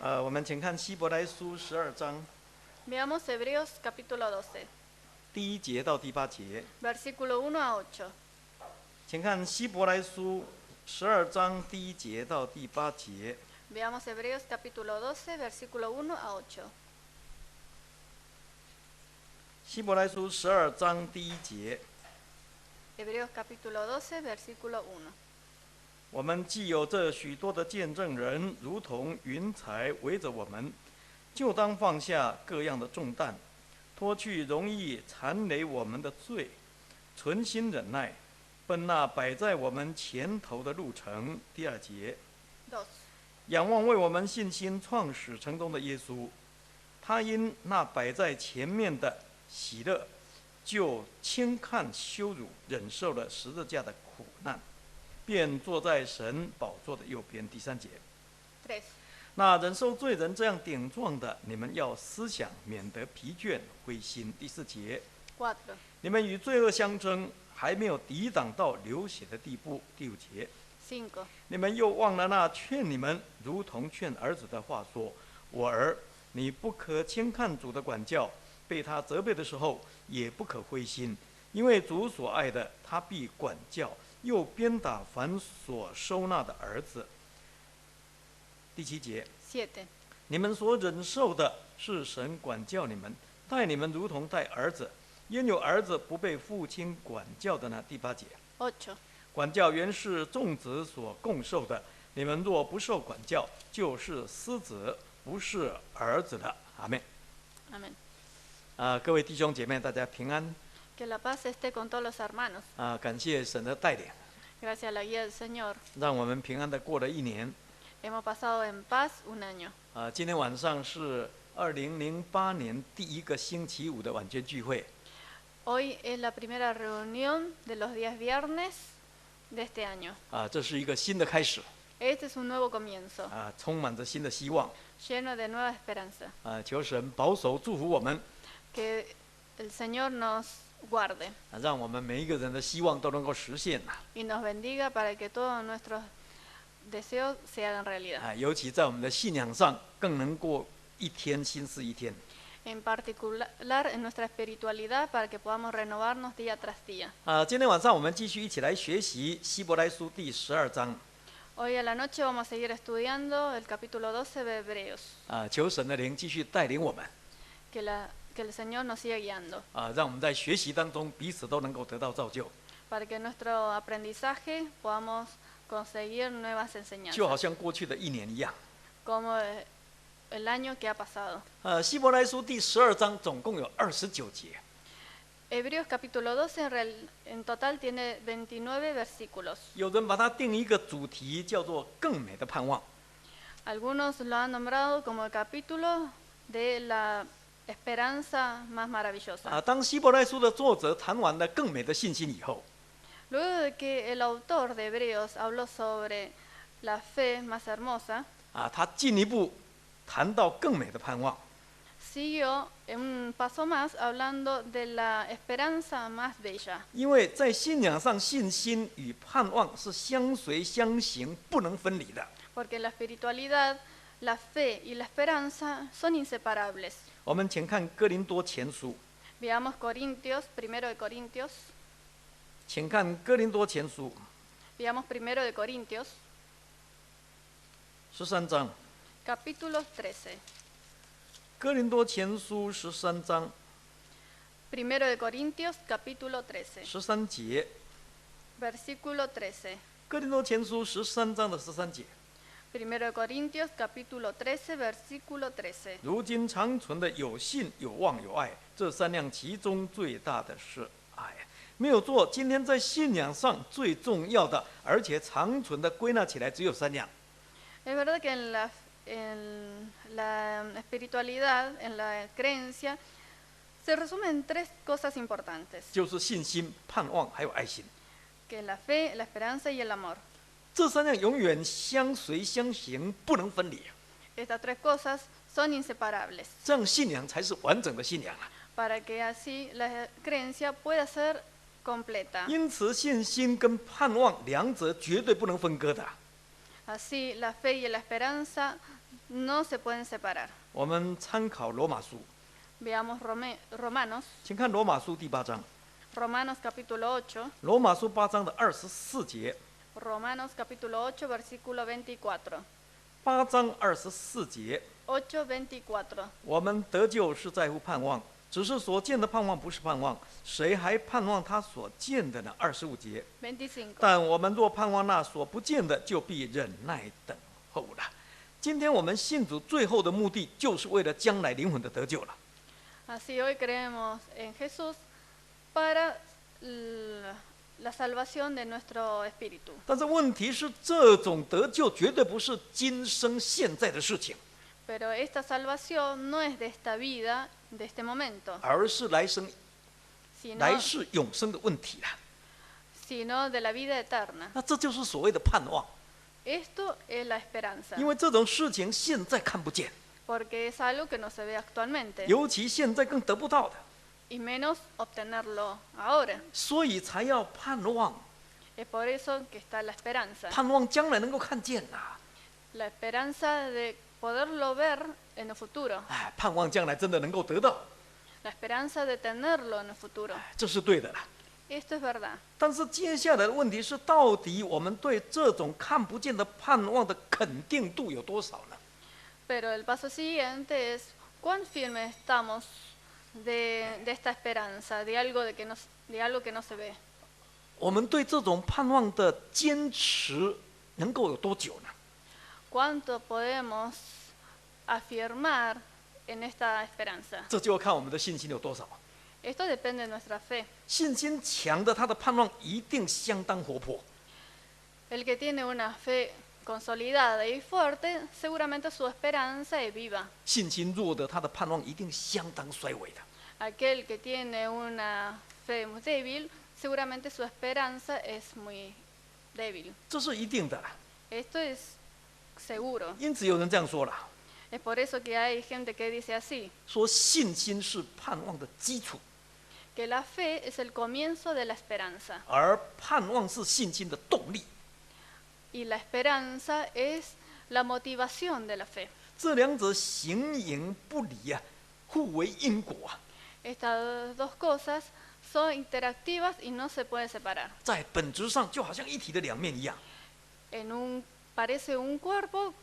我们请看希伯来书12章 Veamos Hebreos capítulo 12, 第1节到第8节。 versículo 1 a 8. 请看希伯来书12章第1节到第8节。 Veamos Hebreos capítulo 12, versículo 1 a 8. 希伯来书12章第1节， Hebreos capítulo 12, versículo 1. 我们既有这许多的见证人，如同云彩围着我们，就当放下各样的重担，脱去容易缠累我们的罪，存心忍耐，奔那摆在我们前头的路程。第2节， 2. 仰望为我们信心创始成终的耶稣，他因那摆在前面的喜乐，就轻看羞辱，忍受了十字架的苦难，便坐在神宝座的右边。第3节， 3. 那忍受罪人这样顶撞的，你们要思想，免得疲倦灰心。第4节， 4. 你们与罪恶相争，还没有抵挡到流血的地步。第5节， 5. 你们又忘了那劝你们如同劝儿子的话说：我儿，你不可轻看主的管教，被他责备的时候也不可灰心，因为主所爱的，他必管教，又鞭打凡所收纳的儿子。第7节， 7. 你们所忍受的是神管教你们，待你们如同待儿子，焉有儿子不被父亲管教的呢？第8节， 8. 管教原是众子所共受的，你们若不受管教，就是私子，不是儿子的。阿们。 Amén. 各位弟兄姐妹，大家平安。 Que la paz esté con todos los hermanos. 感谢神的带领， Gracias a la guía del Señor. 让我们平安的过了1年。 Hemos pasado en paz un año. 今天晚上是2008年第1个星期五的晚间聚会。 Hoy es la primera reunión de los días viernes de este año. 这是一个新的开始， Este es un nuevo comienzo, 充满着新的希望。 lleno de nueva esperanza. 求神保守祝福我们， Que el Señor nos guarde 让我们每一个人的希望都能够实现。 y nos bendiga para que todos nuestros deseos se hagan realidad. 尤其在我们的信仰上，更能过一天新似一天。 En particular en nuestra espiritualidad para que podamos renovarnos día tras día. 今天晚上我们继续一起来学习希伯来书第12章。 Hoy a la noche vamos a seguir estudiando el capítulo 12 de Hebreos. 求神的灵继续带领我们， Que el Señor nos siga guiando. 让我们在学习当中彼此都能够得到造就， Para que en nuestro aprendizaje podamos conseguir nuevas 就好 enseñanzas. 像过去的1年一样。 Como el año que ha pasado. 希伯来书第12章总共有29节。 Hebreos capítulo 12 en total tiene 29 versículos. 有人把它定一个主题，叫做“更美的盼望”。 Algunos lo han nombrado como el capítulo de la esperanza más maravillosa. 当希伯来书的作者谈完了更美的信心以后， Luego de que el autor de Hebreos habló sobre la fe más hermosa, 他进一步谈到更美的盼望。 siguió un paso más hablando de la esperanza más bella. 因为在信仰上，信心与盼望是相随相行，不能分离的。 Porque en la espiritualidad, la fe y la esperanza son inseparables. 我们请看哥林多前书， Veamos Corintios, primero de Corintios. 请看哥林多前书 Veamos primero de Corintios, 13章。 capítulo 13. 哥林多前书13章 Primero de Corintios, capítulo 13. 13节。 Versículo 13. 哥林多前书13章的13节。 Primero de Corintios, capítulo 13, versículo 13. 如今长存的有信、有望、有爱，这3样其中最大的是爱。没有做，今天在信仰上最重要的，而且长存的归纳起来只有3样。 Es verdad que en la espiritualidad, en la creencia, se resumen 3 cosas importantes, 就是信心、盼望还有爱心。 que es la fe, la esperanza y el amor. 这3样永远相随相行，不能分离。 Estas 3 cosas son inseparables, 这样信仰才是完整的信仰啊！ para que así la creencia pueda ser completa. 因此，信心跟盼望两者绝对不能分割的。 Así la fe y la esperanza no se pueden separar. 我们参考罗马书， Veamos Romanos, 请看罗马书第8章， Romanos capítulo 8, 罗马书8章的24节。 Romanos capítulo 8, versículo 24. 8章24节， 8:24. 我们得救是在乎盼望，只是所见的盼望不是盼望，谁还盼望他所见的呢？25节， 25. 但我们若盼望那所不见的，就必忍耐等候了。今天我们信主最后的目的，就是为了将来灵魂的得救了。 Así hoy creemos en Jesús para la salvación de nuestro espíritu. 但是问题是，这种得救绝对不是今生现在的事情， Pero esta salvación no es de esta vida, de este momento, 而是来世 永生的问题了。 sino de la vida eterna. 那这就是所谓的盼望， Esto es la esperanza, 因为这种事情现在看不见， porque es algo que no se ve actualmente, 尤其现在更得不到的， y menos obtenerlo ahora. 所以才要盼望， Es por eso que está la esperanza. 盼望将来能够看见呐、 La esperanza de poderlo ver en el futuro. 哎，盼望将来真的能够得到， La esperanza de tenerlo en el futuro. 这是对的啦。 Esto es verdad. 但是接下来的问题是，到底我们对这种看不见的盼望的肯定度有多少呢？ Pero el paso siguiente es cuán firmes estamos de esta esperanza, de algo que no se ve. 我们对这种盼望的坚持能够有多久呢？ ¿Cuánto podemos afirmar en esta esperanza? 这就要看我们的信心有多少。 Esto depende de nuestra fe. 信心强的，他的盼望一定相当活泼； El que tiene una fe consolidada y fuerte, seguramente su esperanza es viva. 信心弱的，他的盼望一定相当衰微的。 Aquel que tiene una fe muy débil, seguramente su esperanza es muy débil. 这是一定的啦。 Esto es seguro. 因此有人这样说了， Es por eso que hay gente que dice así, 说信心是盼望的基础， que la fe es el comienzo de la esperanza 而盼望是信心的动力。 y la esperanza es la motivación de la fe. 这两者形影不离啊，互为因果啊， Estas dos cosas son interactivas y no se pueden separar. 在本质上就好像一体的两面一样。 Parece un cuerpo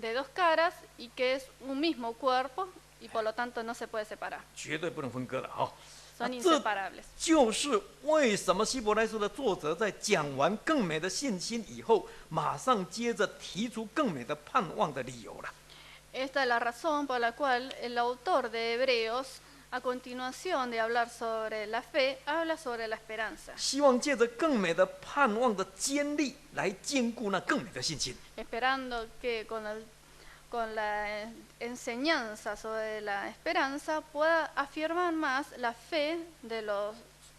de dos caras y que es un mismo cuerpo y por lo tanto no se puede separar. 绝对不能分割了哈。 Son 这 inseparables. 就是为什么希伯来书的作者在讲完更美的信心以后，马上接着提出更美的盼望的理由了。 Esta es la razón por la cual el autor de Hebreos, a continuación de hablar sobre la fe, habla sobre la esperanza, 希望借着更美的盼望的坚立来坚固那更美的信心。 esperando que con la enseñanza sobre la esperanza pueda afirmar más la fe de los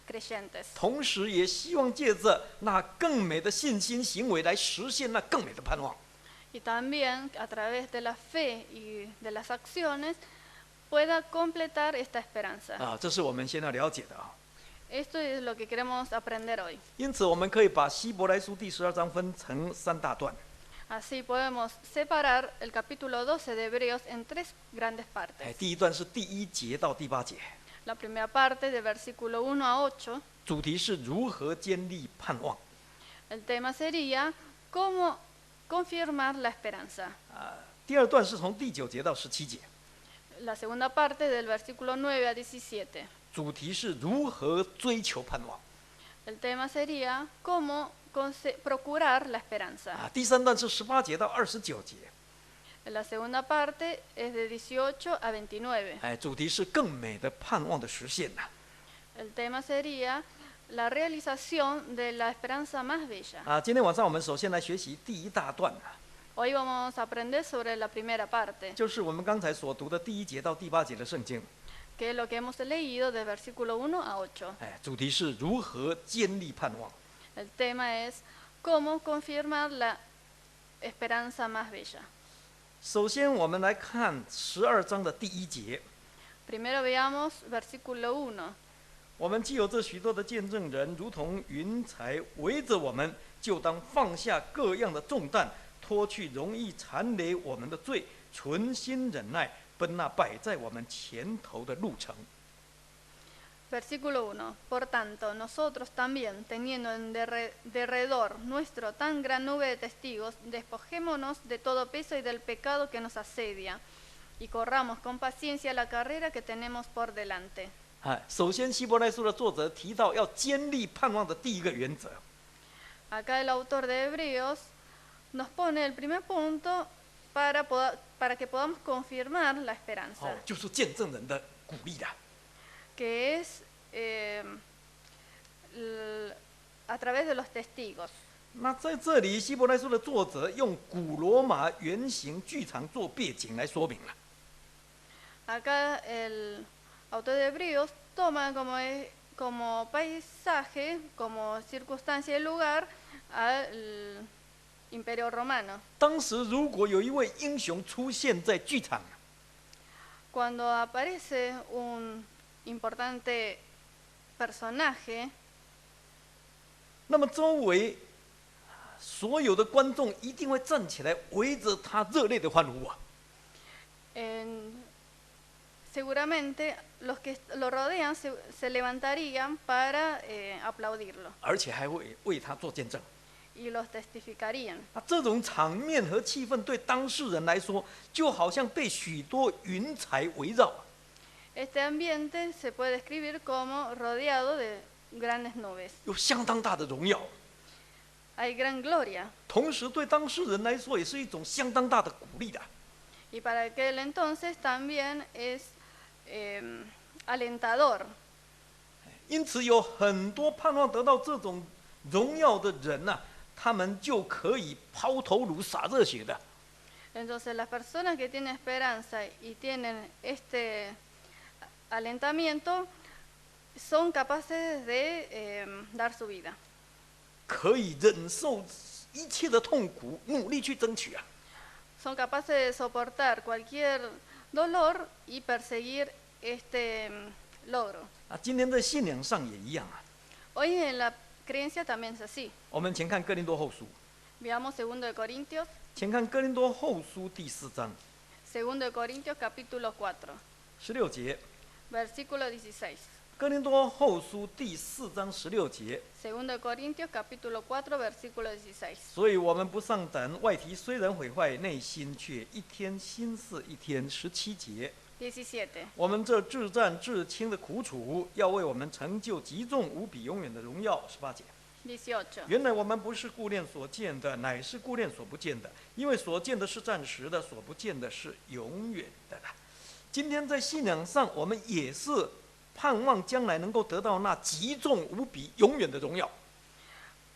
creyentes. 同时也希望借着那更美的信心行为来实现那更美的盼望。 Y también a través de la fe y de las acciones pueda completar esta esperanza. 啊，这是我们先要了解的啊。 Esto es lo que queremos aprender hoy. 因此，我们可以把希伯来书第12章分成3大段。 Así podemos separar el capítulo 12 de Hebreos en tres grandes 哎， partes. 第一段是第1节到第8节， La primera parte de versículo 1 a 8, 主题是如何坚立盼望。 el tema sería cómo confirmar la esperanza. 第二段是从第9节到17节， La segunda parte del versículo 9 a 17. 主题是如何追求盼望。 El tema sería cómo procurar la esperanza. 第三段是18节到29节， La segunda parte es de 18 a 29. 哎，主题是更美的盼望的实现呐。 El tema sería la realización de la esperanza más bella. 今天晚上我们首先来学习第1大段 Hoy vamos a aprender sobre la primera parte, 就是我们刚才所读的第1节到第8节的圣经。 que es lo que hemos leído de versículo 1 a 8. 哎，主题是如何坚立盼望。 El tema es cómo confirmar la esperanza más bella. 首先，我们来看12章的第1节。 Primero veamos versículo 1. 我们既有这许多的见证人，如同云彩围着我们，就当放下各样的重担，脱去容易缠累我们的罪，存心忍耐，奔那摆在我们前头的路程。 Versículo 1. Por tanto, nosotros también, teniendo en derredor nuestro tan gran nube de testigos, despojémonos de todo peso y del pecado que nos asedia, y corramos con paciencia la carrera que tenemos por delante. 首先，希伯来书的作者提到要坚立盼望的第一个原则。 Acá el autor de Hebreos nos pone el primer punto para que podamos confirmar la esperanza. 就是见证人的鼓励啦。 Que es a través de los testigos. 那在这里，希伯来书的作者用古罗马圆形剧场做背景来说明了。 Acá el autor de Hebreos toma como paisaje, como circunstancia y lugar al Imperio Romano. 当时如果有一位英雄出现在剧场， Cuando aparece un importante personaje, 那么周围所有的观众一定会站起来，围着他热烈的欢呼啊！ seguramente los que lo rodean se levantarían para aplaudirlo 而且还会为他做见证。 y los testificarían. 那这种场面和气氛对当事人来说，就好像被许多云彩围绕。 Este ambiente se puede describir como rodeado de grandes nubes. 有相当大的荣耀， Hay gran gloria. 同时对当事人来说也是一种相当大的鼓励的。 Y para aquel entonces también es alentador. 因此，有很多盼望得到这种荣耀的人呐、他们就可以抛头颅、洒热血的。 Entonces las personas que tienen esperanza y tienen este alentamiento son capaces de dar su vida. 可以忍受一切的痛苦，努力去争取啊！ Son capaces de soportar cualquier dolor y perseguir este logro. 今天在信仰上也一样啊。 Hoy en la creencia también es así. 我们前看哥林多后书， Veamos 2 de Corintios, 前看哥林多后书第4章2 de Corintios capítulo 4, 16节。 versículo 16. 哥林多后书第4章16节。 2 de Corintios capítulo 4, versículo 16. 所以我们不上等，外体虽然毁坏，内心却一天新似一天。17节。 17. 我们这至战至轻的苦楚，要为我们成就极重无比永远的荣耀。18节。 18. 原来我们不是顾念所见的，乃是顾念所不见的，因为所见的是暂时的，所不见的是永远的了。今天在信仰上，我们也是盼望将来能够得到那极重无比、永远的荣耀。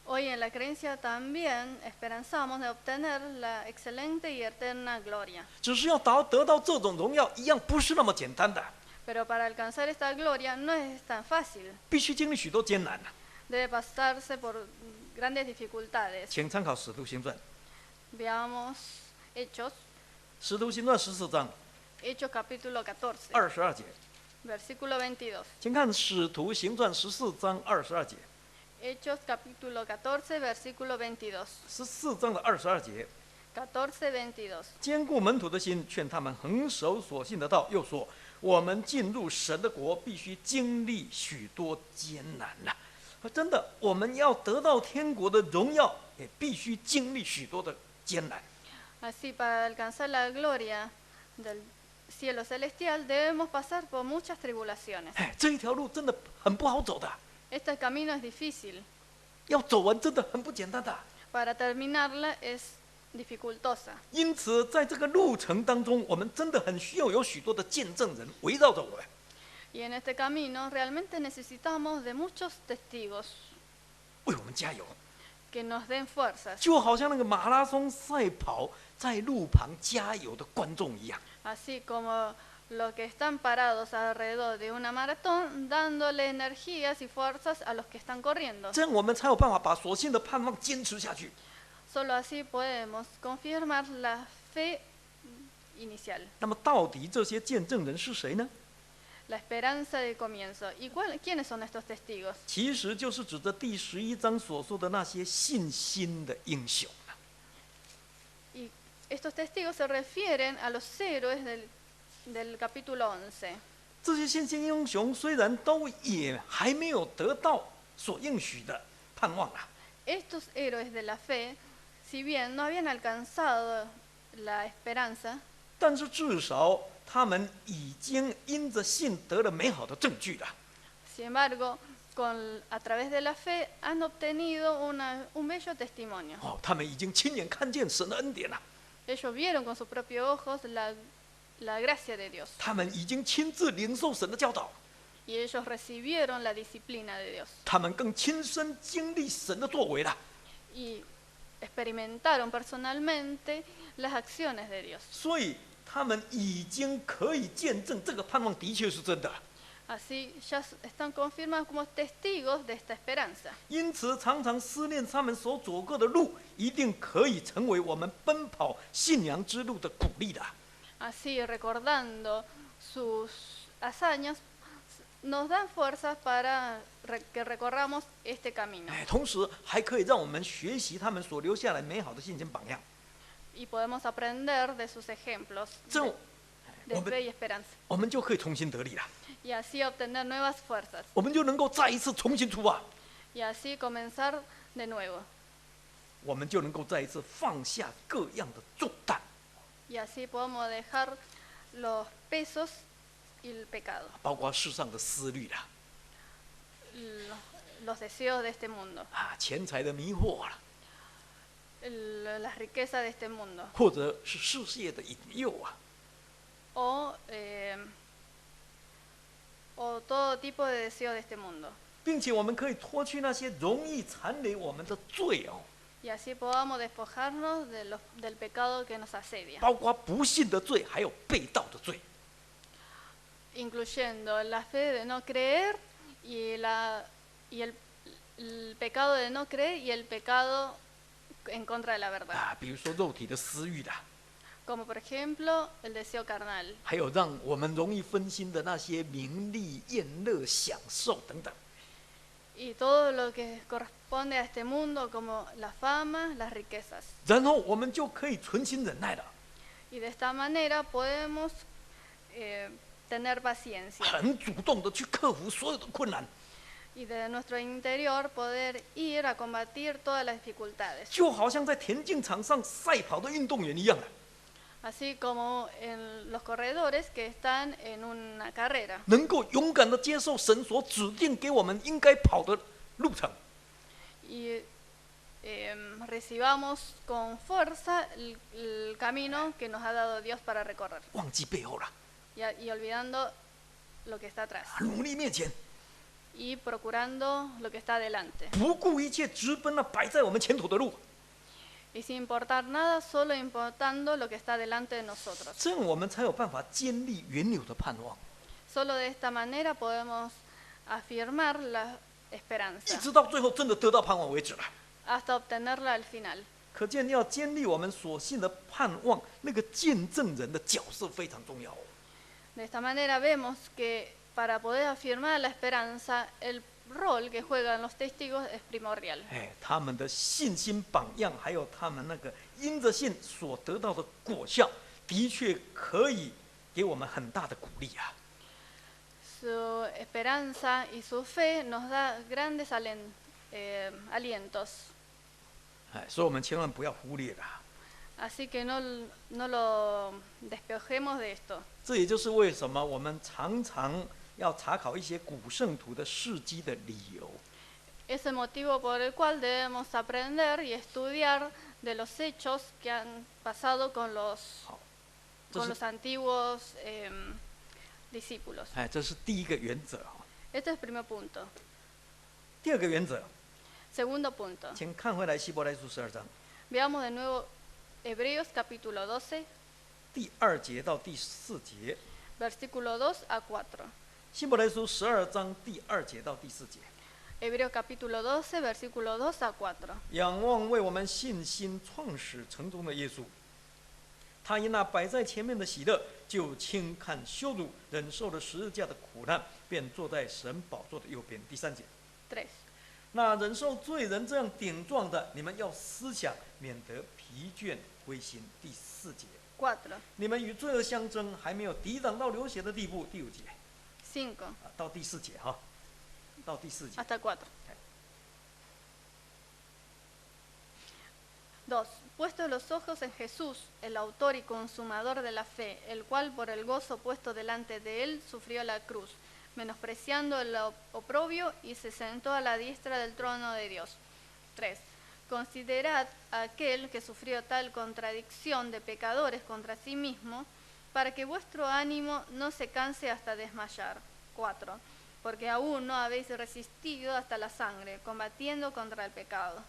Hoy en la creencia también esperanzamos de obtener la excelente y eterna gloria. 只是要得到这种荣耀，一样不是那么简单的， Pero para alcanzar esta gloria no es tan fácil. 必须经历许多艰难。 Debe pasarse por grandes dificultades. 请参考《使徒行传》， Veamos Hechos, 《使徒行传》14章 Hechos capítulo 14, 22节。 versículo 22. 请看《使徒行传》14章22节， Hechos capítulo 14, versículo 22. 14章的22节。 14, 22. 坚固门徒的心，劝他们恒守所信的道。又说，我们进入神的国，必须经历许多艰难了。真的，我们要得到天国的荣耀，也必须经历许多的艰难。 Así, para alcanzar la gloria del cielo celestial, debemos pasar por muchas tribulaciones. 这一条路真的很不好走的， Este camino es difícil. 要走完真的很不简单的。 Para terminarla es dificultosa. 因此，在这个路程当中，我们真的很需要有许多的见证人围绕着我们， Y en este camino realmente necesitamos de muchos testigos 为我们加油。 que nos den fuerzas. 就好像那个马拉松赛跑在路旁加油的观众一样。 Así como los que están parados alrededor de una maratón, dándole energías y fuerzas a los que están corriendo. 这样我们才有办法把所信的盼望坚持下去。 Solo así podemos confirmar la fe inicial, 那么，到底这些见证人是谁呢？ la esperanza de comienzo. ¿Y quiénes son estos testigos? 其实就是指着第11章所说的那些信心的英雄。Estos testigos se refieren a los héroes del capítulo 11. 这些信心英雄虽然都也还没有得到所应许的盼望啊， Estos héroes de la fe, si bien no habían alcanzado la esperanza, 但是至少他们已经因着信得了美好的证据了。 sin embargo, a través de la fe han obtenido un bello testimonio. 哦，他们已经亲眼看见神的恩典了， Ellos vieron con sus propios ojos la gracia de Dios 他们已经亲自领受神的教导， y ellos recibieron la disciplina de Dios 他们更亲身经历神的作为了。 y experimentaron personalmente las acciones de Dios. 所以他们已经可以见证这个盼望的确是真的。 Así ya están confirmados como testigos de esta esperanza. 因此，常常思念他们所走过的路，一定可以成为我们奔跑信仰之路的鼓励的。 Así, recordando sus hazañas, nos dan fuerzas para que recorramos este camino. 同时还可以让我们学习他们所留下来美好的信心榜样。 Y podemos aprender de sus ejemplos 这样， de fe y esperanza. 我们就可以重新得力了， Y así obtener nuevas fuerzas. 我们就能够再一次重新出发， Y así comenzar de nuevo. 我们就能够再一次放下各样的重担， Y así podemos dejar los pesos y el pecado, 包括世上的思虑啦， los deseos de este mundo, 钱财的迷惑啦， las riquezas de este mundo, 或者是世界的引诱啊， o todo tipo de deseo de este mundo. 并且我们可以脱去那些容易缠累我们的罪哦， Y así podamos despojarnos del pecado que nos asedia, 包括不信的罪，还有被盗的罪。 incluyendo la fe de no creer y el pecado de no creer y el pecado en contra de la verdad. 比如说肉体的私欲啦， Como por ejemplo el deseo carnal 还有让我们容易分心的那些名利、宴乐、享受等等。 y todo lo que corresponde a este mundo como la fama, las riquezas. 然后我们就可以存心忍耐了， Y de esta manera podemos tener paciencia 很主动的去克服所有的困难， y de nuestro interior poder ir a combatir todas las dificultades. 就好像在田径场上赛跑的运动员一样的， Así como en los corredores que están en una carrera. 能够勇敢的接受神所指定给我们应该跑的路程， Y recibamos con fuerza el camino que nos ha dado Dios para recorrer. 忘记背后了， Y olvidando lo que está atrás. 努力面前， Y procurando lo que está adelante. 不顾一切直奔那摆在我们前头的路。 Y sin importar nada, solo importando lo que está delante de nosotros. 这样我们才有办法建立原有的盼望， Solo de esta manera podemos afirmar la 一 esperanza 直到最后真的得到盼望为止了。 hasta obtenerla al final. 可见要建立我们所信的盼望，那个见证人的角色非常重要哦。 De esta manera vemos que para poder afirmar la esperanza, el rol que juegan los testigos es primordial. 他们的信心榜样，还有他们那个因着信所得到的果效，的确可以给我们很大的鼓励啊。 Su esperanza y su fe nos da grandes alientos. 所以我们千万不要忽略了。 Así que no lo despojemos de esto. 这也就是为什么我们常常要查考一些古圣徒的事迹的理由。 Es el motivo por el cual debemos aprender y estudiar de los hechos que han pasado con los antiguos discípulos. 这是第一个原则。 Este es el primer punto. 第二个原则， Segundo punto. 请看回来希伯来书12章 Veamos de nuevo Hebreos capítulo 12, 第2节到第4节。 versículo 2 a 4. 希伯来书12章第2节到第4节。 Hebreos capítulo 12, versículo 2 a 4. 仰望为我们信心创始成终的耶稣，他因那摆在前面的喜乐，就轻看羞辱，忍受了十字架的苦难，便坐在神宝座的右边。第3节， 3. 那忍受罪人这样顶撞的，你们要思想，免得疲倦灰心。第4节， 4. 你们与罪恶相争，还没有抵挡到流血的地步。第5节， 5. 到第4节哈，到第4节。 Hasta 4. 2. Puestos los ojos en Jesús, el autor y consumador de la fe, el cual por el gozo puesto delante de él sufrió la cruz, menospreciando el oprobio y se sentó a la diestra del trono de Dios. 3. Considerad a aquel que sufrió tal contradicción de pecadores contra sí mismo, para que vuestro ánimo no se canse hasta desmayar. 4. Porque aún no habéis resistido hasta la sangre, combatiendo contra el pecado.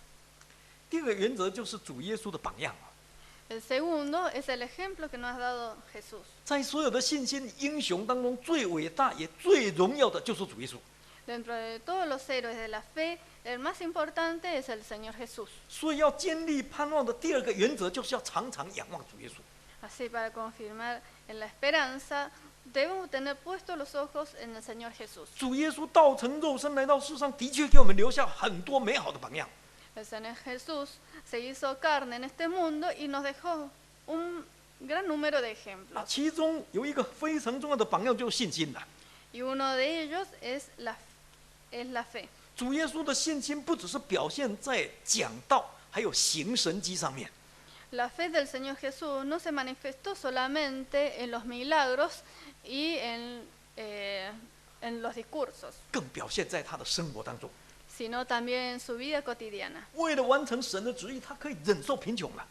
第2个原则就是主耶稣的榜样。 El segundo es el ejemplo que nos ha dado Jesús. 在所有的信心英雄当中，最伟大也最荣耀的就是主耶稣。 Dentro de todos los héroes de la fe, el más importante es el Señor Jesús. 所以要建立盼望的第2个原则，就是要常常仰望主耶稣。 Así, para confirmar en la esperanza, debemos tener puestos los ojos en el Señor Jesús. 主耶稣道成肉身来到世上，的确给我们留下很多美好的榜样。 El Señor Jesús se hizo carne en este mundo y nos dejó un gran número de ejemplos. 其中有一个非常重要的榜样，就是信心了。 Y uno de ellos es la fe. 主耶稣的信心不只是表现在讲道，还有行神迹上面。 La fe del Señor Jesús no se manifestó solamente en los milagros y en los discursos, 更表现在他的生活当中。 sino también en su vida cotidiana. 为了完成神的旨意，他可以忍受贫穷了。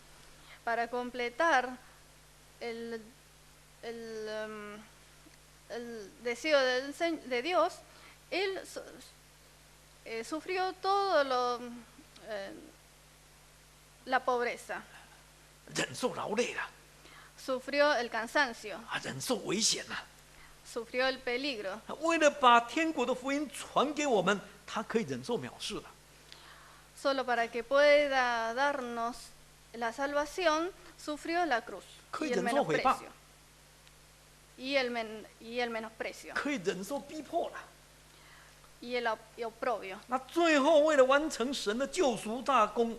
Para completar el deseo de Dios, Él sufrió todo la pobreza, 忍受劳累了， sufrió el cansancio, 忍受危险了。 sufrió el peligro. 为了把天国的福音传给我们，他可以忍受藐视了。 Solo para que pueda darnos la salvación, sufrió la cruz y el menosprecio. Y el menosprecio. 可以忍受逼迫了。 Y el oprobio. 那最后，为了完成神的救赎大功，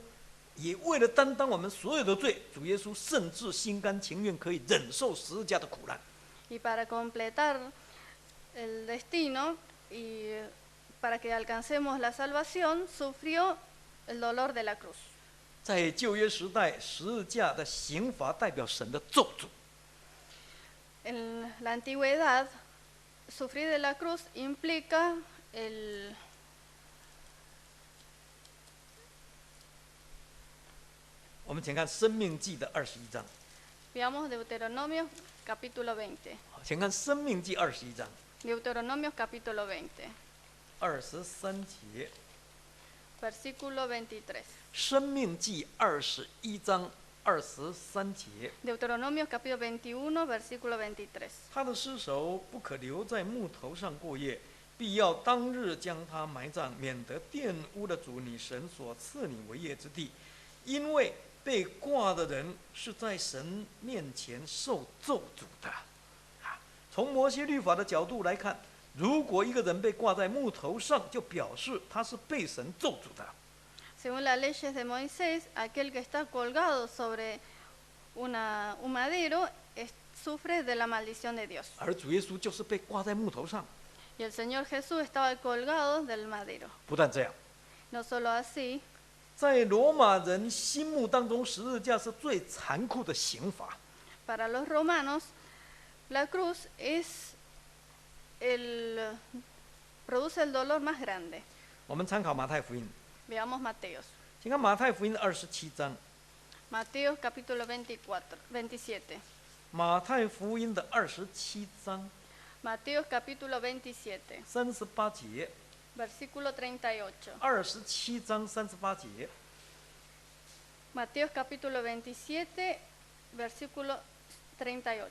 也为了担当我们所有的罪，主耶稣甚至心甘情愿可以忍受十字架的苦难。 Y para completar el destino y para que alcancemos la salvación, sufrió el dolor de la cruz. 在旧约时代，十字架的刑罚代表神的咒诅。 En la antigüedad, sufrir de la cruz implica el... 我们请看《申命记》的21章。 Veamos Deuteronomio capítulo 20. 请看《申命记》21章 Deuteronomio capítulo 20, 23节。 versículo 23. 申命记21章23节。 Deuteronomio capítulo 21, versículo 23. 他的尸首不可留在木头上过夜，必要当日将他埋葬，免得玷污了主你神所赐你为业之地。因为被挂的人是在神面前受咒诅的。从摩西律法的角度来看，如果一个人被挂在木头上，就表示他是被神咒诅的。 Según las leyes de Moisés, aquel que está colgado sobre un madero sufre de la maldición de Dios. 而主耶稣就是被挂在木头上。 Y el Señor Jesús estaba colgado del madero. 不但这样， No solo así, 在罗马人心目当中，十字架是最残酷的刑罚。 para los romanos, la cruz produce el dolor más grande. 我们参考马太福音， Veamos Mateos. 请看马太福音的27章。 Mateos capítulo 27. 马太福音的27章 Mateos capítulo 27, 38节。 versículo 38. 27章38节。 Mateos capítulo 27, versículo 38.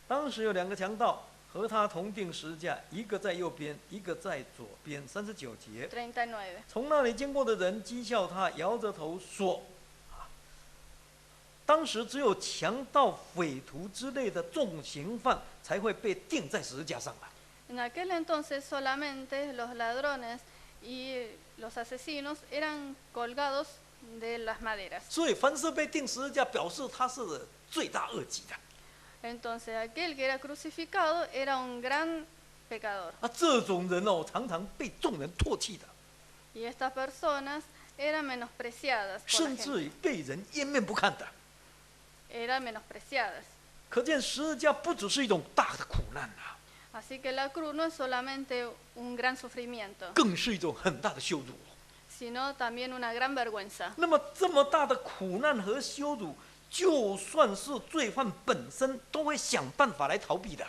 当时有2个强盗和他同定十字架，一个在右边，一个在左边。39节。 39. 从那里经过的人讥笑他，摇着头说：“当时只有强盗、匪徒之类的重刑犯才会被钉在十字架上的。 En aquel entonces solamente los ladrones y los asesinos eran colgados de las maderas. 所以凡是被钉十字架，表示他是罪大恶极的。 Entonces aquel que era crucificado era un gran pecador. 这种人哦，常常被众人唾弃的， Y estas personas eran menospreciadas por la 甚至 gente. 于被人掩面不看的。 Eran menospreciadas. 可见十字架不只是一种大的苦难啊， Así que la cruz no es solamente un gran sufrimiento, 更是一种很大的羞辱。 sino también una gran vergüenza. 那么这么大的苦难和羞辱，就算是罪犯本身，都会想办法来逃避的。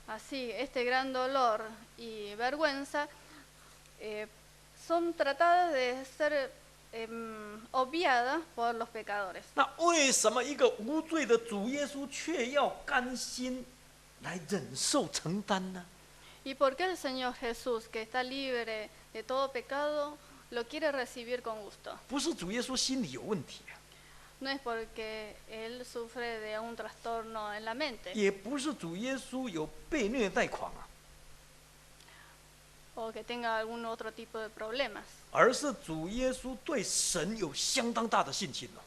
Así, este gran dolor y vergüenza son tratadas de ser obviadas por los pecadores. 那为什么一个无罪的主耶稣却要甘心来忍受承担呢？ ¿Y por qué el Señor Jesús, que está libre de todo pecado, lo quiere recibir con gusto? 不是主耶稣心里有问题啊， No es porque Él sufre de un trastorno en la mente 也不是主耶稣有被虐待狂啊， o que tenga algún otro tipo de problemas, 而是主耶稣对神有相当大的信心哦。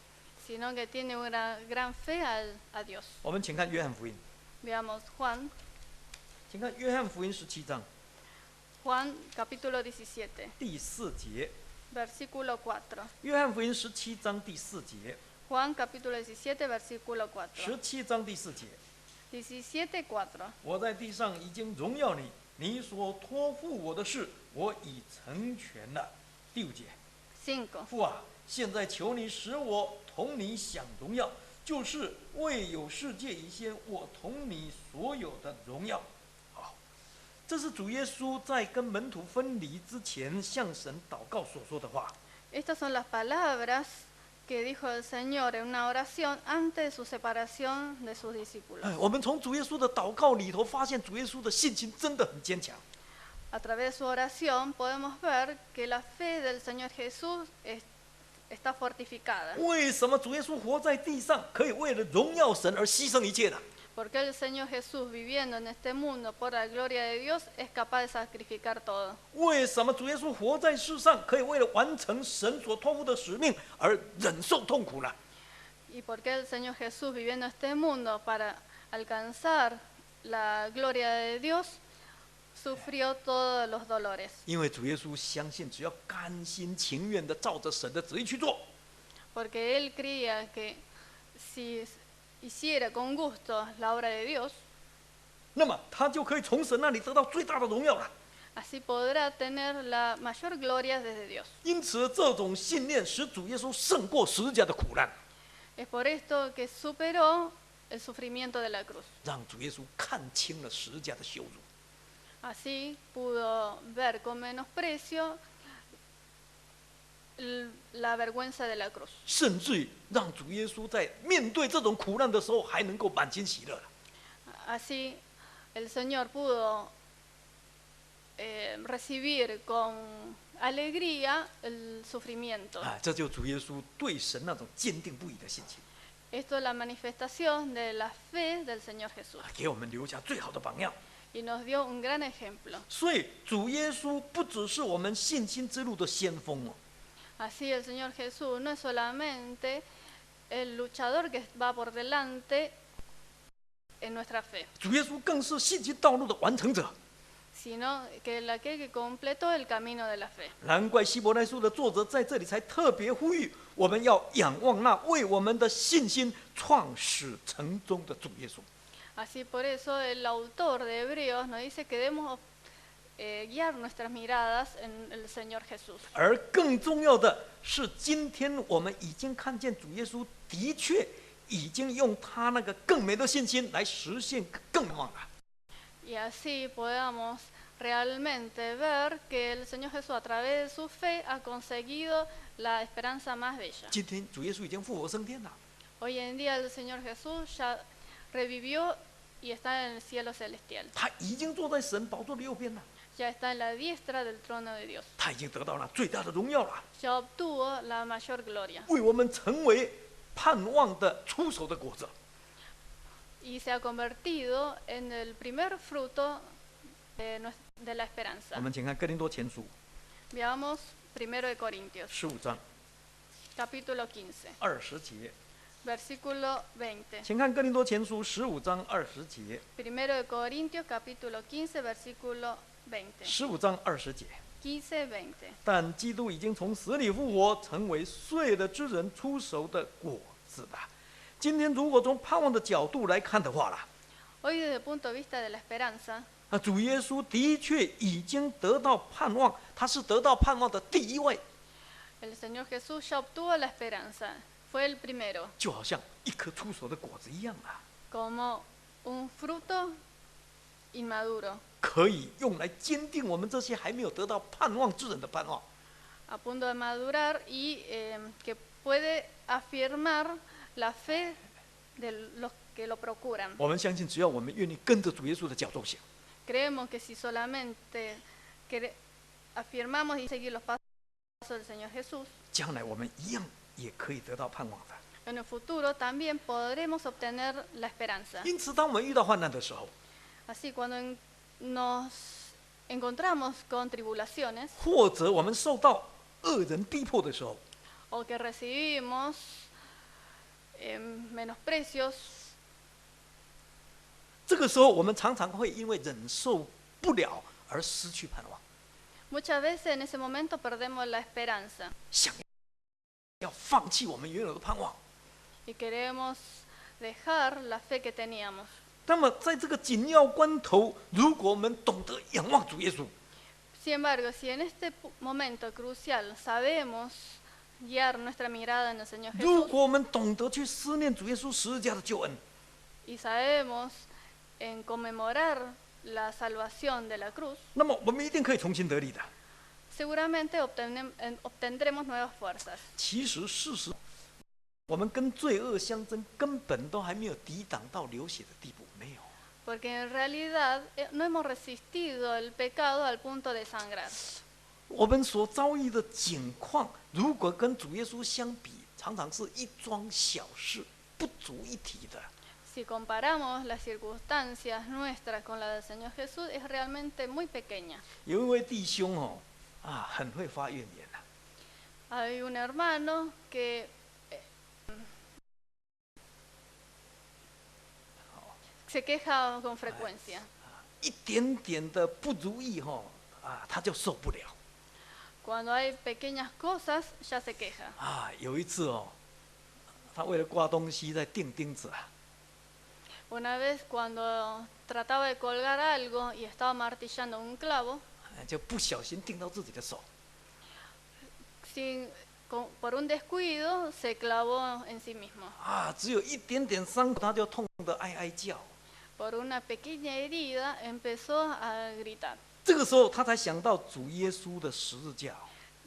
sino que tiene una gran fe a Dios. 我们请看约翰福音， Veamos Juan 请看约翰福音17章 capítulo 17, 第4节。 versículo 4. 约翰福音17章第4节， Juan capítulo 17, versículo 4. 17章第4节。 17:4. 我在地上已经荣耀你，你所托付我的事，我已成全了。第5节， 5. 父啊，现在求你使我同你享荣耀，就是未有世界以先，我同你所有的荣耀。好，这是主耶稣在跟门徒分离之前向神祷告所说的话。 Estas son las palabras que dijo el Señor en una oración antes de su separación de sus discípulos. 我们从主耶稣的祷告里头发现，主耶稣的信心真的很坚强。 A través de su oración podemos ver que la fe del Señor Jesús está fortificada. 为什么主耶稣活在地上，可以为了荣耀神而牺牲一切呢？ Porque el Señor Jesús, viviendo en este mundo por la gloria de Dios, es capaz de sacrificar todo. 为什么主耶稣活在世上，可以为了完成神所托付的使命而忍受痛苦呢？ Y porque el Señor Jesús, viviendo en este mundo para alcanzar la gloria de Dios, sufrió todos los dolores. 因为主耶稣相信，只要甘心情愿的照着神的旨意去做， Porque él creía que si hiciera con gusto la obra de Dios, 那么他就可以从神那里得到最大的荣耀了。 así podrá tener la mayor gloria desde Dios. 因此，这种信念使主耶稣胜过十字架的苦难， Es por esto que superó el sufrimiento de la cruz. 让主耶稣看清了十字架的羞辱。 Así pudo ver con menosprecio la vergüenza de la cruz. 甚至于让主耶稣在面对这种苦难的时候，还能够满心喜乐。 Así el Señor pudo recibir con alegría el sufrimiento. 这就主耶稣对神那种坚定不移的信心， Esto es la manifestación de la fe del Señor Jesús 给我们留下最好的榜样。 y nos dio un gran ejemplo. 所以，主耶稣不只是我们信心之路的先锋哦， Así el Señor Jesús no es solamente el luchador que va por delante en nuestra fe, 主耶稣更是信心道路的完成者。 sino que aquel que completó el camino de la fe. 难怪希伯来书的作者在这里才特别呼吁我们要仰望那为我们的信心创始成终的主耶稣。 Así por eso el autor de Hebreos nos dice que debemos guiar nuestras miradas en el Señor Jesús. 而更重要的是，今天我们已经看见主耶稣的确已经用他那个更美的信心来实现更旺了。 Y así podamos realmente ver que el Señor Jesús a través de su fe ha conseguido la esperanza más bella. 今天主耶稣已经复活升天了， Hoy en día el Señor Jesús ya revivió y está en el cielo celestial. 他已经坐在神宝座的右边了， Ya está en la diestra del trono de Dios. 他已经得到了最大的荣耀了， Ya obtuvo la mayor gloria 为我们成为盼望的出手的果子。 y se ha convertido en el primer fruto de la 我 esperanza. 们请看哥林多前书 Veamos 1 de Corintios, 15章， capítulo 15, 20节， versículo 20. 请看哥林多前书15章20节， Primero de Corintios, capítulo 15, versículo 20. 15章20节。 15, 20. 但基督已经从死里复活，成为睡了之人出熟的果子了。今天如果从盼望的角度来看的话啦， Hoy desde el punto de vista de la esperanza, 主耶稣的确已经得到盼望，他是得到盼望的第一位， el Señor Jesús ya obtuvo la esperanza, fue el primero, 就好像一颗出熟的果子一样啊， como un fruto inmaduro, 可以用来坚定我们这些还没有得到盼望之人的盼望。 a punto de madurar y que puede afirmar la fe de los que lo procuran. 我们相信，只要我们愿意跟着主耶稣的脚步行， Creemos que si solamente afirmamos y seguir los pasos del Señor Jesús, 将来我们一样也可以得到盼望的。 en el futuro también podremos obtener la esperanza. 因此，当我们遇到患难的时候， Así, cuando nos encontramos con tribulaciones 或者我们受到恶人逼迫的时候， o que recibimos menosprecios, 这个时候我们常常会因为忍受不了而失去盼望， muchas veces en ese momento perdemos la esperanza 想要放弃我们原有的盼望。 y queremos dejar la fe que teníamos. 那么，在这个紧要关头，如果我们懂得仰望主耶稣， Sin embargo, si en este momento crucial sabemos guiar nuestra mirada en el Señor 如 Jesús 果我们懂得去思念主耶稣十字架的救恩， y sabemos en conmemorar la salvación de la cruz, 那么我们一定可以重新得力的。 seguramente obtendremos nuevas fuerzas. 其实，事实，我们跟罪恶相争，根本都还没有抵挡到流血的地步，没有。 Porque en realidad no hemos resistido el pecado al punto de sangrar. 我们所遭遇的境况，如果跟主耶稣相比，常常是一桩小事，不足一提的。 Si comparamos las circunstancias nuestras con las del Señor Jesús, es realmente muy pequeña. 有一位弟兄很会发怨言啊。 Hay un hermano que se queja con frecuencia. 一点点的不如意他就受不了 Cuando hay pequeñas cosas, ya se queja. 有一次他为了挂东西在钉钉子啊， Una vez cuando trataba de colgar algo y estaba martillando un clavo, 就不小心钉到自己的手， por un descuido se clavó en sí mismo. 只有一点点伤口，他就痛得哀哀叫。 Por una pequeña herida empezó a gritar 这个时候他才想到主耶稣的十字架，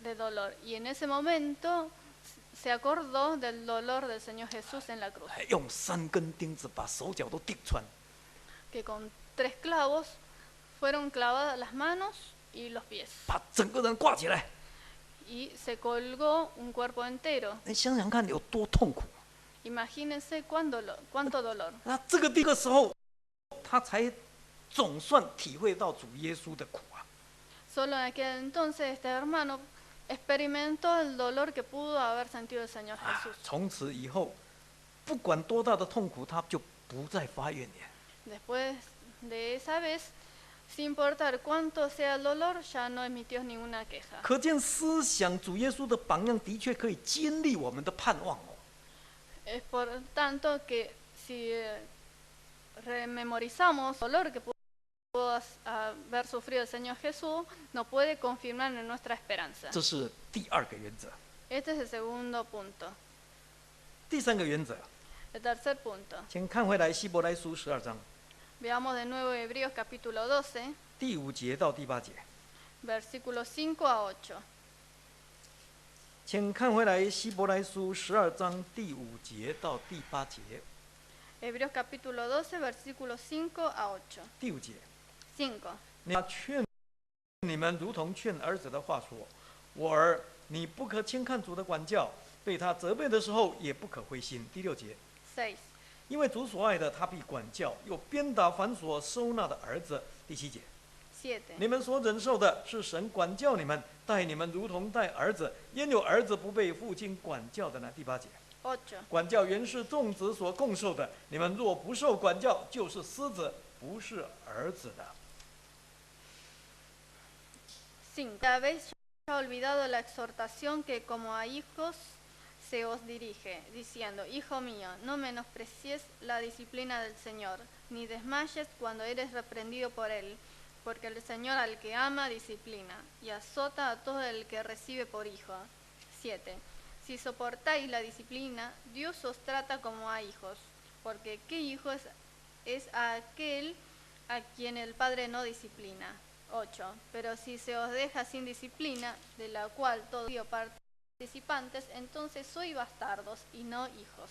de dolor. Y en ese momento se acordó del dolor del Señor Jesús en la cruz, 用3根钉子把手脚都钉穿， que con 3 clavos fueron clavadas las manos y los pies. 把整个人挂起来。 Y se colgó un cuerpo entero. 你想想看有多痛苦。 Imagínense cuánto dolor. 那这个时候，他才总算体会到主耶稣的苦啊。 Solo en aquel entonces este hermano experimentó el dolor que pudo haber sentido el Señor Jesús. 从此以后，不管多大的痛苦，他就不再发怨言。 Después de esa vez, sin importar cuánto sea el dolor, ya no emitió ninguna queja. 可见思想主耶稣的榜样，的确可以坚立我们的盼望哦。 Es por tanto que si rememorizamos el dolor que pudo haber sufrido el Señor Jesús, nos puede confirmar en nuestra esperanza. 这是第2个原则。 Este es el segundo punto. 第3个原则， El tercer punto. 请看回来希伯来书12章 Veamos de nuevo Hebreos capítulo 12, 第5节到第8节。 versículos 5 a 8. 请看回来希伯来书12章第5节到第8节。 Hebreos capítulo 12, versículos 5 a 8. 第5节， 5. 你劝你们如同劝儿子的话说：“我儿，你不可轻看主的管教，被他责备的时候也不可灰心。”第6节， 6. 因为主所爱的，他必管教，又鞭打凡所收纳的儿子。第7节， 7. 你们所忍受的是神管教你们，待你们如同待儿子。焉有儿子不被父亲管教的呢？第8节， 8. 管教原是众子所共受的，你们若不受管教，就是私子，不是儿子的。 5. Habéis ya olvidado la exhortación que como a hijos se os dirige, diciendo, Hijo mío, no menosprecies la disciplina del Señor, ni desmayes cuando eres reprendido por Él, porque el Señor al que ama disciplina, y azota a todo el que recibe por hijo. 7. Si soportáis la disciplina, Dios os trata como a hijos, porque ¿qué hijo es aquel a quien el Padre no disciplina? 8. Pero si se os deja sin disciplina, de la cual todos participantes, entonces sois bastardos y no hijos.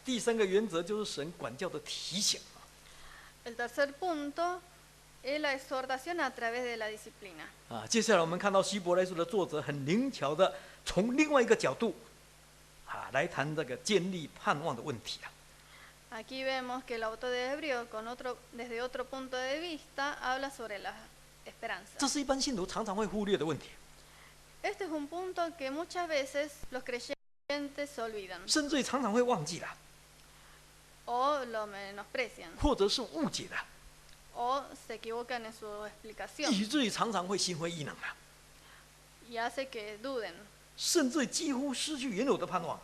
第3个原则就是神管教的提醒。 El tercer punto es la exhortación a través de la disciplina. 接下来我们看到希伯来书的作者很灵巧的从另外一个角度来谈这个建立盼望的问题。 Aquí vemos que el autor de Hebreo, desde otro punto de vista, habla sobre la esperanza. 这是一般信徒常常会忽略的问题， Este es un punto que muchas veces los creyentes se olvidan 甚至于常常会忘记了， o lo menosprecian 或者是误解了， o se equivocan en su explicación 以至于常常会心灰意冷了， y hace que duden, 甚至几乎失去原有的盼望。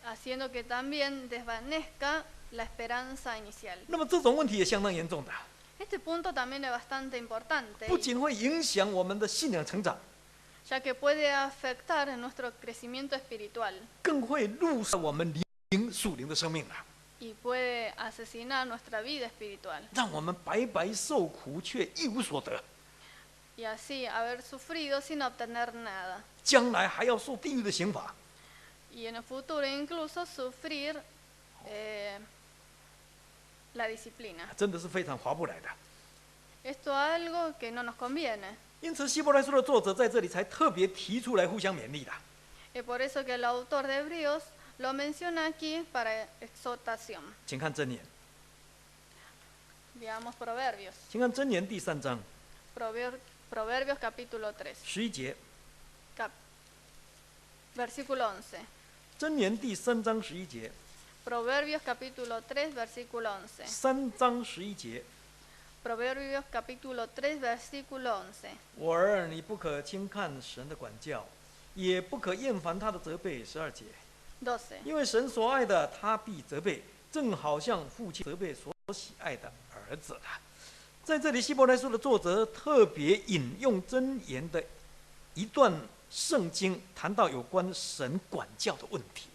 haciendo que también desvanezca la esperanza inicial. 那么这种问题也相当严重的， Este punto también es bastante importante, 不仅会影响我们的信仰成长， ya que puede afectar en nuestro crecimiento espiritual 更会入杀我们属灵的生命了， y puede asesinar nuestra vida espiritual 让我们白白受苦却一无所得， y así haber sufrido sin obtener nada 将来还要受地狱的刑罚。 y en el futuro incluso sufrir la disciplina. 真的是非常划不来的。 Esto es algo que no nos conviene. 因此，希伯来书的作者在这里才特别提出来互相勉励的。 Es por eso que el autor de Hebreos lo menciona aquí para exhortación. 请看箴言， Veamos Proverbios. 请看箴言第3章 Proverbios capítulo 3, 11节， versículo 11. 箴言第3章11节Proverbios capítulo 3, versículo 11. ，3章11节， Proverbios capítulo 3, versículo 11. 我儿，你不可轻看神的管教，也不可厌烦他的责备。12节， 12. 因为神所爱的，他必责备，正好像父亲责备所喜爱的儿子了。在这里，希伯来书的作者特别引用箴言的一段圣经，谈到有关神管教的问题。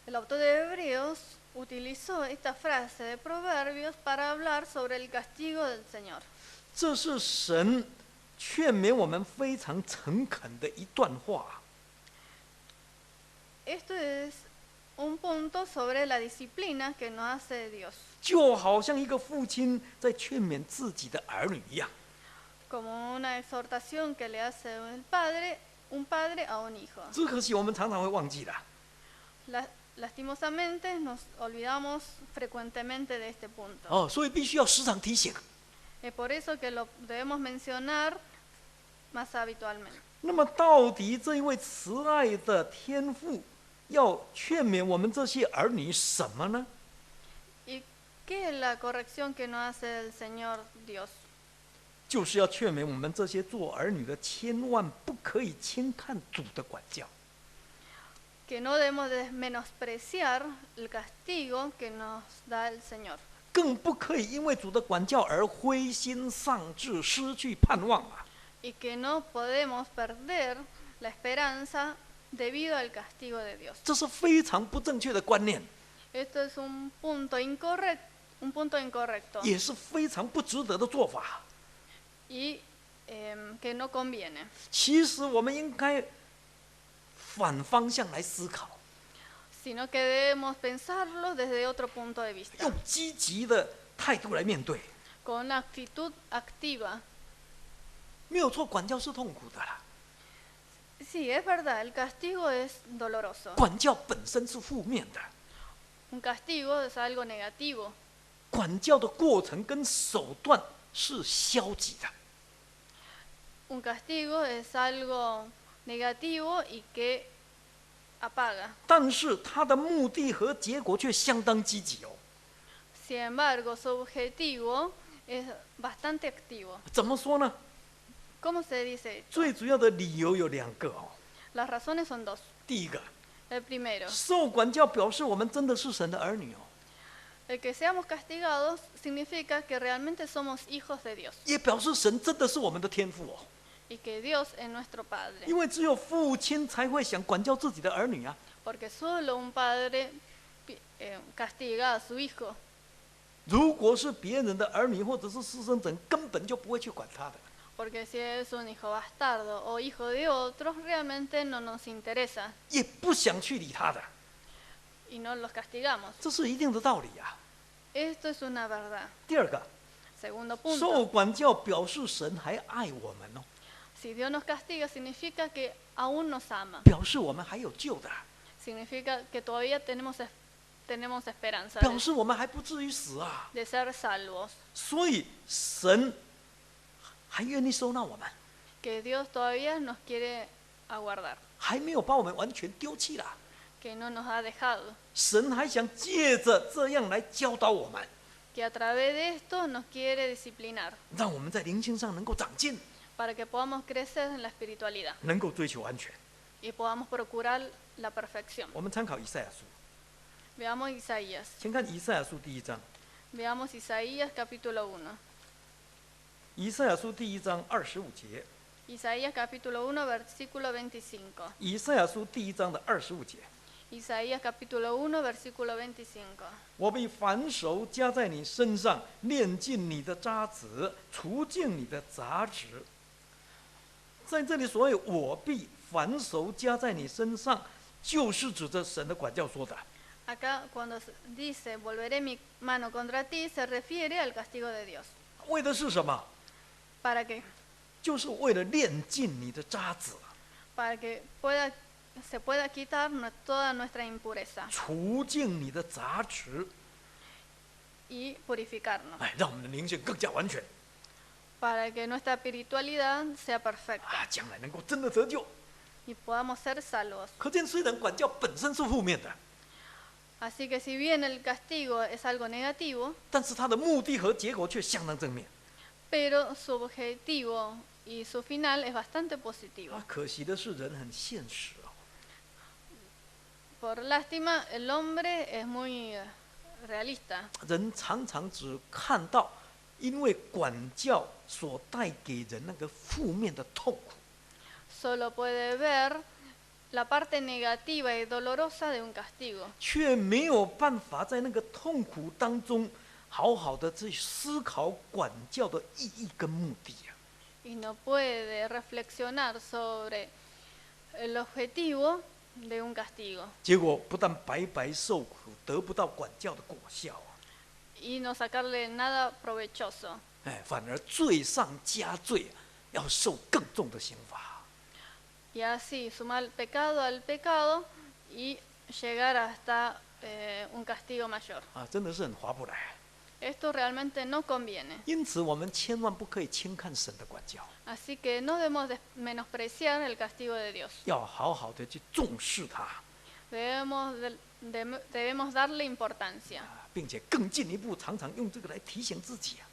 El autor de Hebreos utilizó esta frase de Proverbios para hablar sobre el castigo del Señor. 这是神劝勉我们非常诚恳的一段话。 Esto es un punto sobre la disciplina que nos hace Dios, 就好像一个父亲在劝勉自己的儿女一样。 como una exhortación que le hace un padre a un hijo. 只可惜我们常常会忘记了。 Lastimosamente nos olvidamos frecuentemente de este punto. 所以必须要时常提醒。 Es por eso que lo debemos mencionar más habitualmente. 那么，到底这一位慈爱的天父要劝勉我们这些儿女什么呢？ ¿Y qué es la corrección que nos hace el Señor Dios? 就是要劝勉我们这些做儿女的，千万不可以轻看主的管教。 Que no debemos de menospreciar el castigo que nos da el Señor. 更不可以因为主的管教而灰心丧志，失去盼望啊！ Y que no podemos perder la esperanza debido al castigo de Dios. 这是非常不正确的观念， Esto es un punto incorrecto 也是非常不值得的做法。 y que no conviene. 其实我们应该反方向来思考， Sino que debemos pensarlo desde otro punto de vista, 用积极的态度来面对。 con una actitud activa. 没有错，管教是痛苦的啦， Sí, es verdad, el castigo es doloroso. 管教本身是负面的， Un castigo es algo negativo. 管教的过程跟手段是消极的。 Un castigo es algo negativo y que apaga. 但是它的目的和结果却相当积极哦。 Sin embargo, su objetivo es bastante activo. 怎么说呢？ ¿Cómo se dice esto? 最主要的理由有2个哦。 Las razones son dos. 第一个， El primero, 受管教表示我们真的是神的儿女哦， el que seamos castigados significa que realmente somos hijos de Dios 也表示神真的是我们的天父哦。 y que Dios es nuestro Padre. 因为只有父亲才会想管教自己的儿女啊。 Porque solo un padre castiga a su hijo. 如果是别人的儿女或者是私生子，根本就不会去管他的。 Porque si es un hijo bastardo o hijo de otros, realmente no nos interesa 也不想去理他的， y no los castigamos. 这是一定的道理啊。 Esto es una verdad. 第二个， Segundo 受 punto, 管教表示神还爱我们哦， si Dios nos castiga significa que aún nos ama. 表示我们还有救的， Significa que todavía tenemos esperanza 表示我们还不至于死啊。 de ser salvos. 所以神还愿意收纳我们， Que Dios todavía nos quiere aguardar. 还没有把我们完全丢弃了。 Que no nos ha dejado. 神还想借着这样来教导我们， Que a través de esto nos quiere disciplinar. 让我们在灵性上能够长进， Para que podamos crecer en la espiritualidad 能够追求安全。 y podamos procurar la perfección. 我们参考以赛亚书， Veamos Isaías. 先看以赛亚书第1章。 Veamos Isaías capítulo 1. 以赛亚书第1章25节， Isaías capítulo 1 versículo 25. 以赛亚书第1章的25节， Isaías capítulo 1 versículo 25. 我必反手加在你身上，炼尽你的渣滓，除尽你的杂质。在这里，所谓我必反手加在你身上，就是指着神的管教说的。 Acá cuando dice volveré mi mano contra ti se refiere al castigo de Dios. 为的是什么？ ¿Para qué? 就是为了炼尽你的渣滓， Para que se pueda quitar toda nuestra impureza 除尽你的杂质， y purificarnos. 哎，让我们的灵性更加完全 Para que nuestra espiritualidad sea perfecta 啊，将来能够真的得救。 y podamos ser salvos. 可见，虽然管教本身是负面的， Así que si bien el castigo es algo negativo, 但是它的目的和结果却相当正面。 pero su objetivo y su final es bastante positivo. 啊，可惜的是，人很现实哦。 Por lástima, el hombre es muy realista. 人常常只看到因为管教所带给人那个负面的痛苦， Solo puede ver la parte negativa y dolorosa de un castigo, 却没有办法在那个痛苦当中好好的去思考管教的意义跟目的啊。 y no puede reflexionar sobre el objetivo de un castigo 结果不但白白受苦，得不到管教的果效啊， y no sacarle nada provechoso, 哎，反而罪上加罪，要受更重的刑罚。 y así sumar pecado al pecado y llegar hasta un castigo mayor. 啊，真的是很划不来。 Esto realmente no conviene. 因此，我们千万不可以轻看神的管教， Así que no debemos menospreciar el castigo de Dios. 要好好的去重视它， Debemos darle importancia 并且更进一步，常常用这个来提醒自己啊，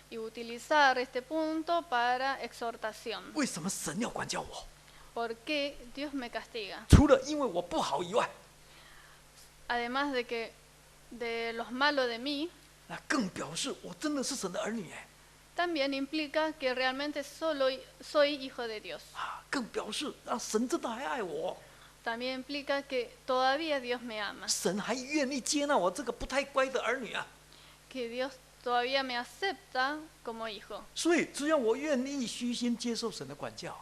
y utilizar este punto para exhortación. 为什么神要管教我？ ¿Por qué Dios me castiga? 除了因为我不好以外， Además de los malos de mí, 那更表示我真的是神的儿女哎， también implica que realmente solo soy hijo de Dios. 啊，更表示啊，神真的还爱我， También implica que todavía Dios me ama, 神还愿意接纳我这个不太乖的儿女啊。 que Dios todavía me acepta como hijo. 所以，只要我愿意虚心接受神的管教，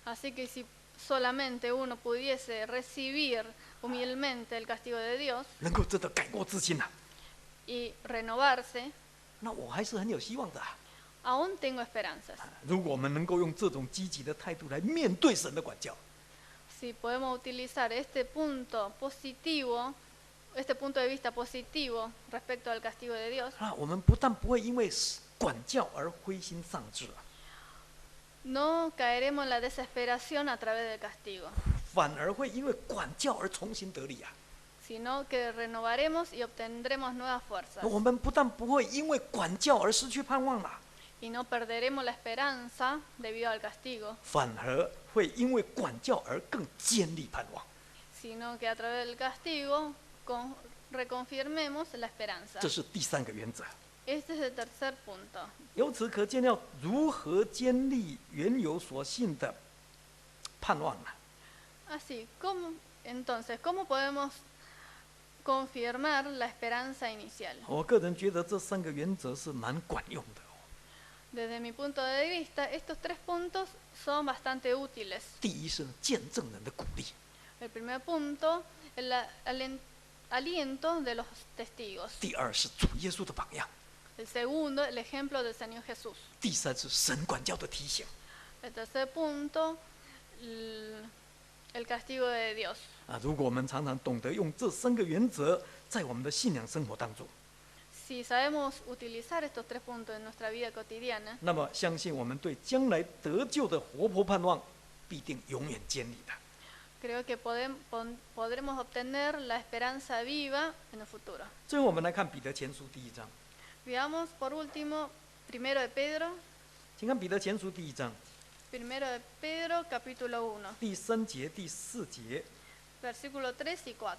Así que si solamente uno pudiese recibir humildemente el castigo de Dios 能够真的改过自新啊， y renovarse, 那我还是很有希望的啊。 aún tengo esperanzas. 如果我们能够用这种积极的态度来面对神的管教， Si podemos utilizar este punto positivo, este punto de vista positivo respecto al castigo de Dios, 那我们不但不会因为管教而灰心丧志啊， No caeremos en la desesperación a través del castigo, 反而会因为管教而重新得力啊。 sino que renovaremos y obtendremos nuevas fuerzas. 我们不但不会因为管教而失去盼望了， Y no perderemos la esperanza debido al castigo, 反而会因为管教而更坚立盼望。 sino que a través del castigo reconfirmemos la esperanza. 这是第3个原则。 Este es el tercer punto. 由此可见，要如何坚立原有所信的盼望呢？ Así, entonces, ¿cómo podemos confirmar la esperanza inicial? 我个人觉得这3个原则是蛮管用的。 Desde mi punto de vista, estos 3 puntos son bastante útiles. 第一是见证人的鼓励， El primer punto, el aliento de los testigos. 第二是主耶稣的榜样， El segundo, el ejemplo del Señor Jesús. 第三是神管教的提醒。 El tercer punto, el castigo de Dios. 如果我们常常懂得用这3个原则在我们的信仰生活当中， Si sabemos utilizar estos 3 puntos en nuestra vida cotidiana, 那么相信我们对将来得救的活泼盼望，必定永远坚立的。 creo que podremos obtener la esperanza viva en el futuro. 最后，我们来看彼得前书第1章， Veamos por último, primero de Pedro, 请看彼得前书第1章 primero de Pedro, capítulo 1, 第3节、第4节， versículo 3 y 4.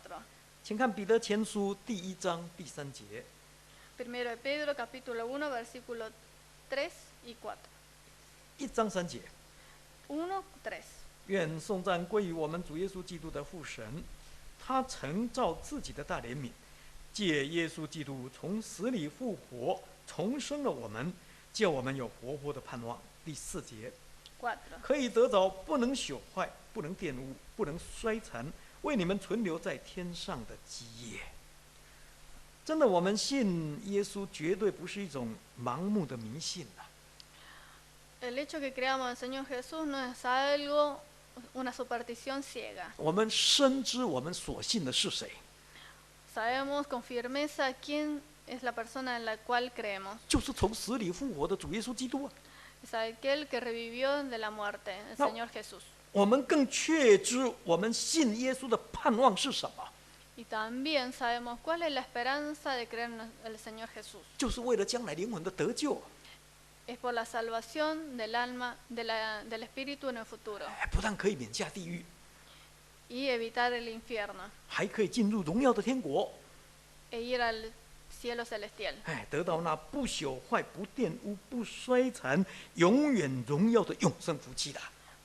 请看彼得前书第1章第3节， Primero de Pedro, capítulo 1, versículo 3 y 4. 1章3节。 1, 3. 愿颂赞归于我们主耶稣基督的父神，他曾照自己的大怜悯，借耶稣基督从死里复活，重生了我们，叫我们有活泼的盼望。第4节， 4. 可以得着不能朽坏、不能玷污、不能衰残，为你们存留在天上的基业。真的，我们信耶稣绝对不是一种盲目的迷信啊。 El hecho que creamos en el Señor Jesús no es algo, una superstición ciega. 我们深知我们所信的是谁， Sabemos con firmeza quién es la persona en la cual creemos. 就是从死里复活的主耶稣基督啊。 Es aquel que revivió de la muerte, el No. Señor Jesús. 我们更确知我们信耶稣的盼望是什么， Y también sabemos cuál es la esperanza de creer en el Señor Jesús. 就是为了将来灵魂的得救， Es por la salvación del alma, del espíritu en el futuro. 不但可以免下地狱， Y evitar el infierno. 还可以进入荣耀的天国， E ir al cielo celestial. 得到那不朽坏、不玷污、不衰残、永远荣耀的永生福气的。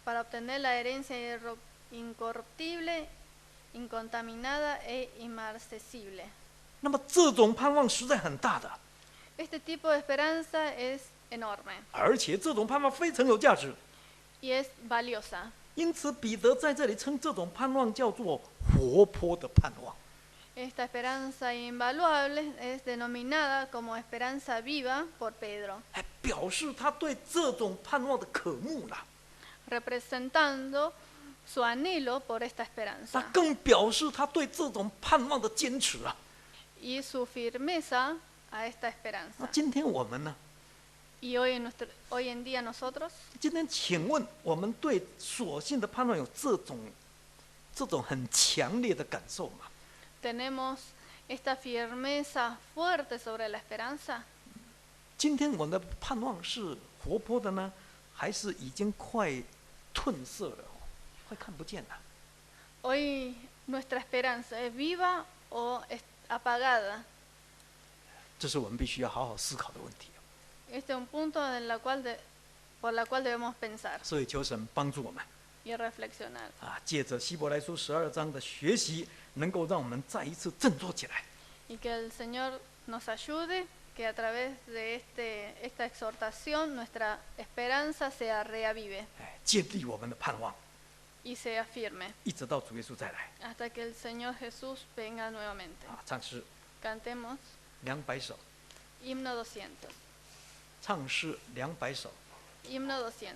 Para obtener la herencia incorruptible, incontaminada e inmarcesible. 那么这种盼望实在很大的， Este tipo de esperanza es enorme 而且这种盼望非常有价值。 y es valiosa. 因此，彼得在这里称这种盼望叫做活泼的盼望。 Esta esperanza invaluable es denominada como esperanza viva por Pedro, 表示他对这种盼望的渴慕了。 representando su anhelo por esta 那 esperanza 更表示他对这种盼望的坚持啊！ y su firmeza a esta 那 esperanza. 今天我们呢？ Y hoy en día nosotros, 今天请问我们对所信的盼望有这种很强烈的感受吗？ tenemos esta firmeza fuerte sobre la esperanza. 今天我们的盼望是活泼的呢，还是已经快褪色了，快看不见了？ Hoy nuestra esperanza es viva o es apagada. 这是我们必须要好好思考的问题。 Este es un punto por la cual debemos pensar 所以求神帮助我们 y reflexionar. 借着希伯来书12章的学习，能够让我们再一次振作起来。 Y que el Señor nos ayude, que a través de esta exhortación nuestra esperanza se reavive 建立我们的盼望， y sea firme 一直到主耶稣再来。 hasta que el Señor Jesús venga nuevamente. 唱诗Cantemos 200首， himno 200. 唱诗200首。 Himno 200.